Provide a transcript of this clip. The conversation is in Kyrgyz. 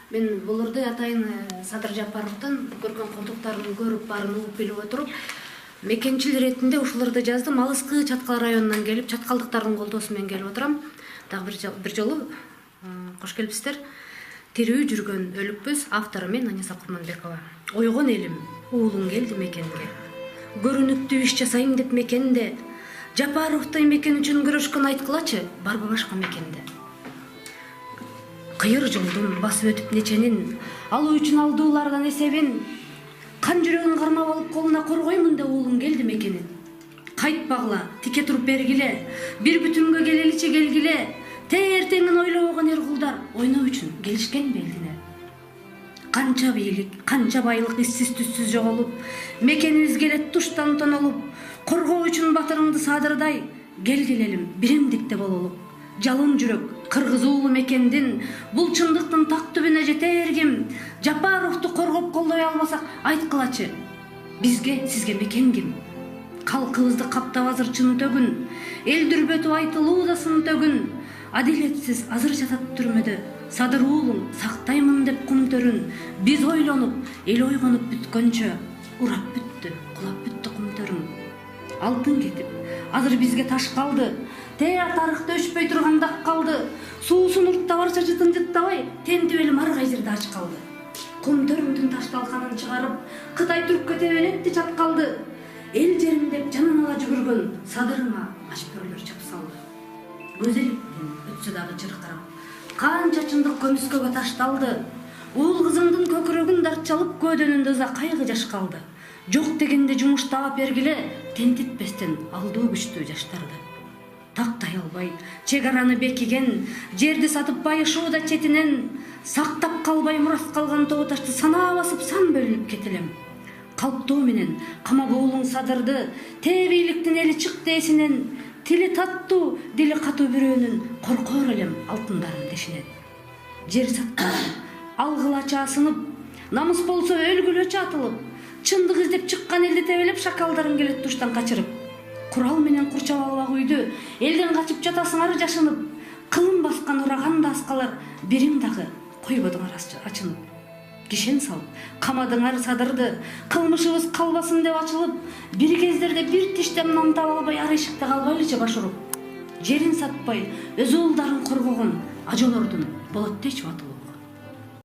Мен буларды атайын Садыр Жапаровдон көргөн колдуктарын көрүп, баарын угуп билип отуруп, мекенчил иретинде ушуларды жаздым. Алыскы Чаткал районунан келип, чаткалдыктардын колдоосу менен келип отурам. Дагы бир жолу кош келипсиздер. Тирүү жүргөн өлүкпүз. Автору мен Аниса Курманбекова. Ойгон элим, уулуң келди мекенге. Көрүнүктүү иш жасайм деп мекенде. Жапаровдой мекен үчүн күрөшкөн айткылачы, барбы башка мекенде. Кыйыр жолдун басып өтүп неченин, алуу үчүн алдуулардан эсебин, кан жүрөгүн кармап алып колуна коргоймун да уулуң келди мекенин. Кайтпагыла, тике туруп бергиле, бир бүтүнгө келеличи келгиле, эртеңин ойлобогон эр-кулдар ойноо үчүн келишкен белдине. Канча бийлик, канча байлык иссиз түссүз жоголуп, мекенибизге эле туштан тонолуп, коргоо үчүн батырыңды Садырдай, келгиле элим биримдикте бололуп. Жалын жүрөк, кыргыз уулу мекендин, бул чындыктын так түбүнө жетер ким? Жапаровду коргоп колдой албасак, айткылачы, бизге, сизге мекен ким? Калкыбызды каптап азыр чын төгүн, эл дүрбөтүп айтылуу да сын төгүн. Адилетсиз азыр жатат түрмөдө, Садыр уулуң сактаймын деп кум төрүн. Биз ойлонуп, эл ойгонуп бүткөнчө, урап бүттү, кулап бүттү кум төрүң. Алтын кетип, азыр бизге таш калды. Тарыхта өчпөй турган дак калды. Суусун уртта барча жытын жыттабай, тентип элим ар кай жерде ач калды. Кум төрүмдүн таш талканын чыгарып, Кытай түрккө тебелетти чаткалды. Эл жерим деп жанын ала жүгүргөн Садырыңа машпөрлөр чап салды. Көзеликтен өтсө дагы чыркырап, канча чындык көмүскөгө ташталды. Уул кызыңдын көкүрөгүн дарчалып, көөдөнүндө ыза кайгы жаш калды. Жок дегенде жумуш таап бергиле, тентитпестен алдуу күчтүү жаштарды. Тактай албай, чек араны бекиген, жерди сатып байышууда четинен, сактап калбай мурас калган тоо ташты санаа басып сан бөлүнүп кетелем. Калптоо менен камап уулуң Садырды, бийликтин эли чыкты эсинен, тили таттуу, дили катуу бирөөнүн коркор элем алтындарын дешинен. Жер саткан, алгылача асынып, намыс болсо өлгүлөчү атылып, чындык издеп чыккан элди тебелеп шакалдарын келет туштан качырып. Курал менен курчап албак үйдү, элден качып жатасыңар жашынып, кылым баскан ураган да аскалар, бириң дагы койбодуңар ачынып. Кишен салып, камадыңар Садырды, кылмышыбыз калбасын деп ачылып, бир кездерде бир тиштем нан таба албай ар эшикте калбайлычы баш уруп. Жерин сатпай, өз уулдарын коргогон ажолордун болот дечип атылып.